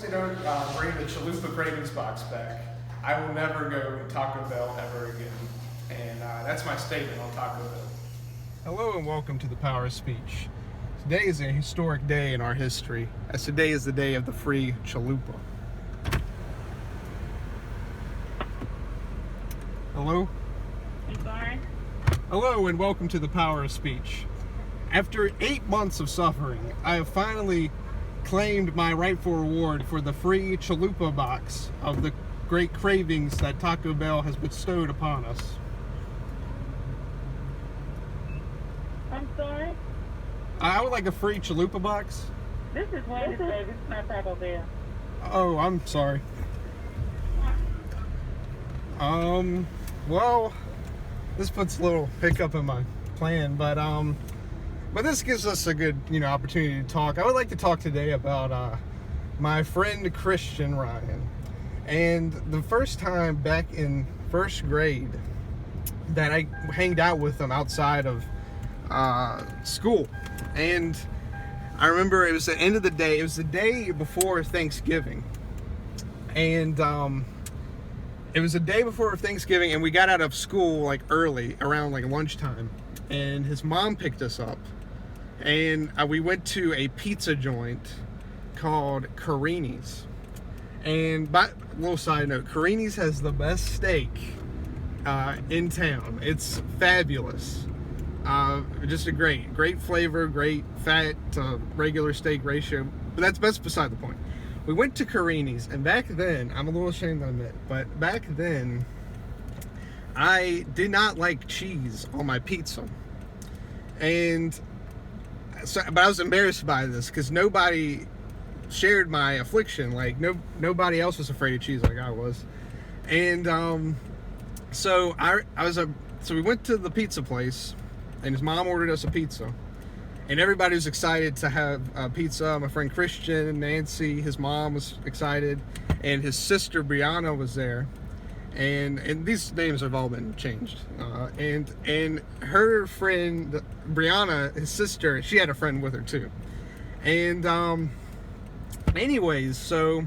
Once they don't bring the Chalupa Cravings box back, I will never go to Taco Bell ever again. And that's my statement on Taco Bell. Hello and welcome to the Power of Speech. Today is a historic day in our history, as today is the day of the free Chalupa. Hello? I'm sorry? Hello and welcome to the Power of Speech. After 8 months of suffering, I have finally claimed my rightful reward for the free Chalupa box of the great cravings that Taco Bell has bestowed upon us. I'm sorry? I would like a free Chalupa box. This is Wendy's, baby. This is not Taco Bell. Oh, I'm sorry. Well, this puts a little hiccup in my plan, but this gives us a good, opportunity to talk. I would like to talk today about my friend Christian Ryan. And the first time back in first grade that I hanged out with him outside of school. And I remember it was the end of the day. It was the day before Thanksgiving. And it was the day before Thanksgiving, and we got out of school early, around lunchtime. And his mom picked us up. And we went to a pizza joint called Carini's. And by little side note, Carini's has the best steak in town. It's fabulous. Just a great flavor, great fat to regular steak ratio. But that's beside the point. We went to Carini's, and back then, I'm a little ashamed to admit, but back then, I did not like cheese on my pizza. And so, but I was embarrassed by this because nobody shared my affliction. Nobody else was afraid of cheese like I was. And so we went to the pizza place, and his mom ordered us a pizza, and everybody was excited to have pizza. My friend Christian, Nancy, his mom was excited, and his sister Brianna was there. And these names have all been changed. And her friend Brianna, his sister, she had a friend with her too. And anyways, so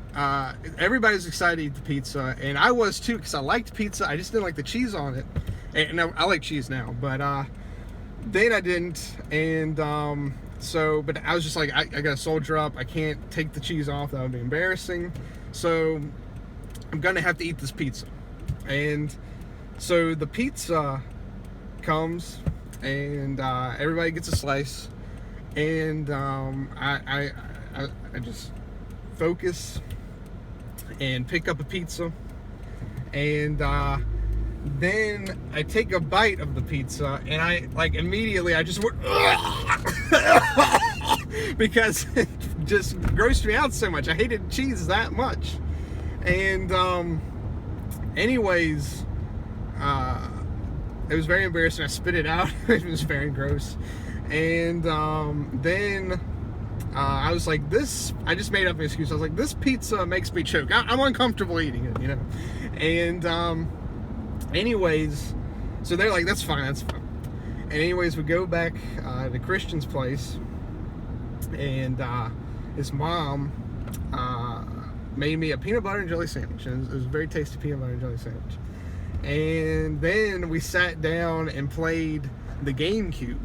everybody was excited to eat the pizza, and I was too, because I liked pizza. I just didn't like the cheese on it. And I like cheese now, but then I didn't. And but I was just like, I gotta soldier up. I can't take the cheese off. That would be embarrassing. So I'm gonna have to eat this pizza. And so the pizza comes, and everybody gets a slice, and I just focus and pick up a pizza, and then I take a bite of the pizza, and I immediately I just went because it just grossed me out so much. I hated cheese that much. And anyways, it was very embarrassing. I spit it out. It was very gross. And then I was like, I just made up an excuse. I was like, this pizza makes me choke. I'm uncomfortable eating it, And anyways, so they're like, that's fine. And anyways, we go back to Christian's place, and his mom made me a peanut butter and jelly sandwich. And it was a very tasty peanut butter and jelly sandwich. And then we sat down and played the GameCube.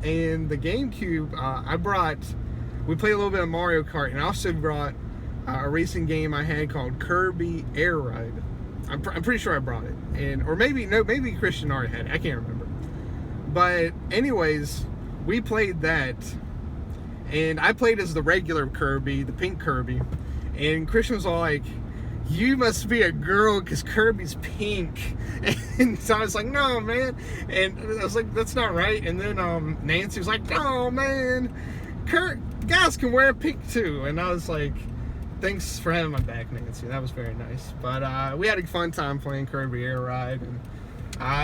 And the GameCube, we played a little bit of Mario Kart, and I also brought a racing game I had called Kirby Air Ride. I'm pretty sure I brought it. Or maybe Christian already had it. I can't remember. But anyways, we played that. And I played as the regular Kirby, the pink Kirby. And Christian was all like, you must be a girl because Kirby's pink. And so I was like, no, man. And I was like, that's not right. And then Nancy was like, no, man. Guys can wear pink too. And I was like, thanks for having my back, Nancy. That was very nice. But we had a fun time playing Kirby Air Ride. And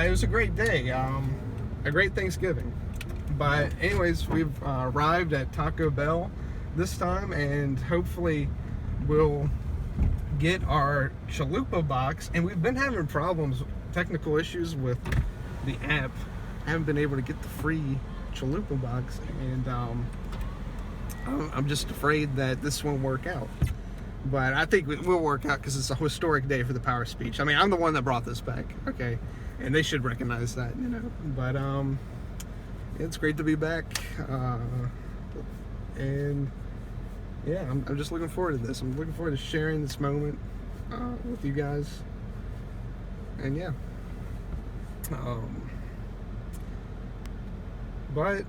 it was a great day. A great Thanksgiving. But anyways, we've arrived at Taco Bell this time, and hopefully we'll get our Chalupa box. And we've been having technical issues with the app. I haven't been able to get the free Chalupa box, and I'm just afraid that this won't work out. But I think it will work out because it's a historic day for the power speech. I mean, I'm the one that brought this back, okay? And they should recognize that, you know. But it's great to be back. And yeah, I'm just looking forward to this. I'm looking forward to sharing this moment with you guys. And yeah. But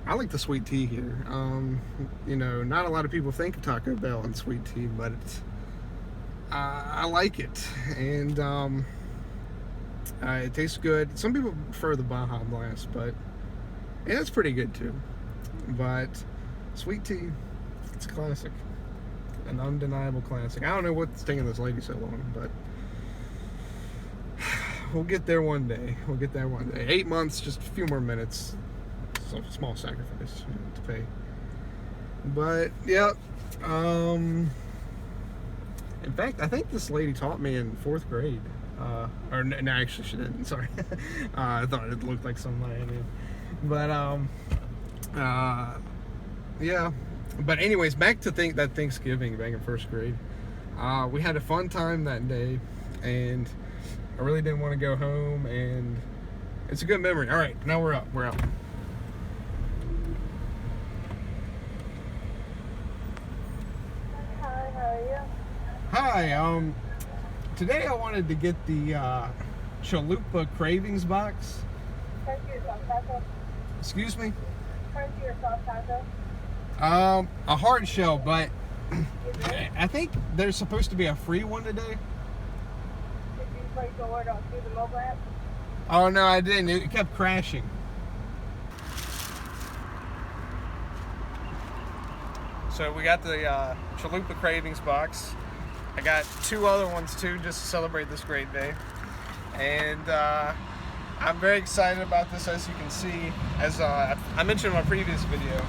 I like the sweet tea here. You know, not a lot of people think of Taco Bell and sweet tea, but it's, I like it. And it tastes good. Some people prefer the Baja Blast, but yeah, it's pretty good too. But sweet tea, it's a classic. An undeniable classic. I don't know what's taking this lady so long, but we'll get there one day. We'll get there one day. 8 months, just a few more minutes. It's a small sacrifice, you know, to pay. But yeah, in fact, I think this lady taught me in 4th grade. Or no, actually she didn't. Sorry. I thought it looked like somebody I knew. But yeah. But anyways, back to that Thanksgiving back in 1st grade. We had a fun time that day, and I really didn't want to go home, and it's a good memory. All right, now we're out. We're out. Hi, how are you? Hi. Today I wanted to get the Chalupa Cravings box. Crunchy or soft taco? Excuse me. Crunchy or soft taco? A hard shell, but I think there's supposed to be a free one today. Did you place your order through the mobile app? Oh no, I didn't. It kept crashing. So we got the Chalupa Cravings box. I got 2 other ones too, just to celebrate this great day. And I'm very excited about this, as you can see. As I mentioned in my previous video.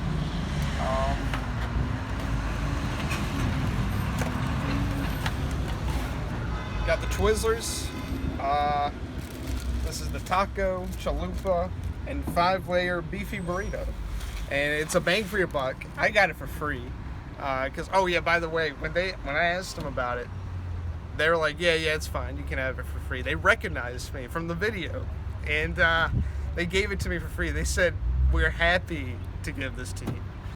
Got the Twizzlers. This is the taco, chalupa, and 5-layer beefy burrito. And it's a bang for your buck. I got it for free. Because, oh yeah, by the way, when I asked them about it, they were like, yeah, it's fine. You can have it for free. They recognized me from the video. And they gave it to me for free. They said, we're happy to give this to you.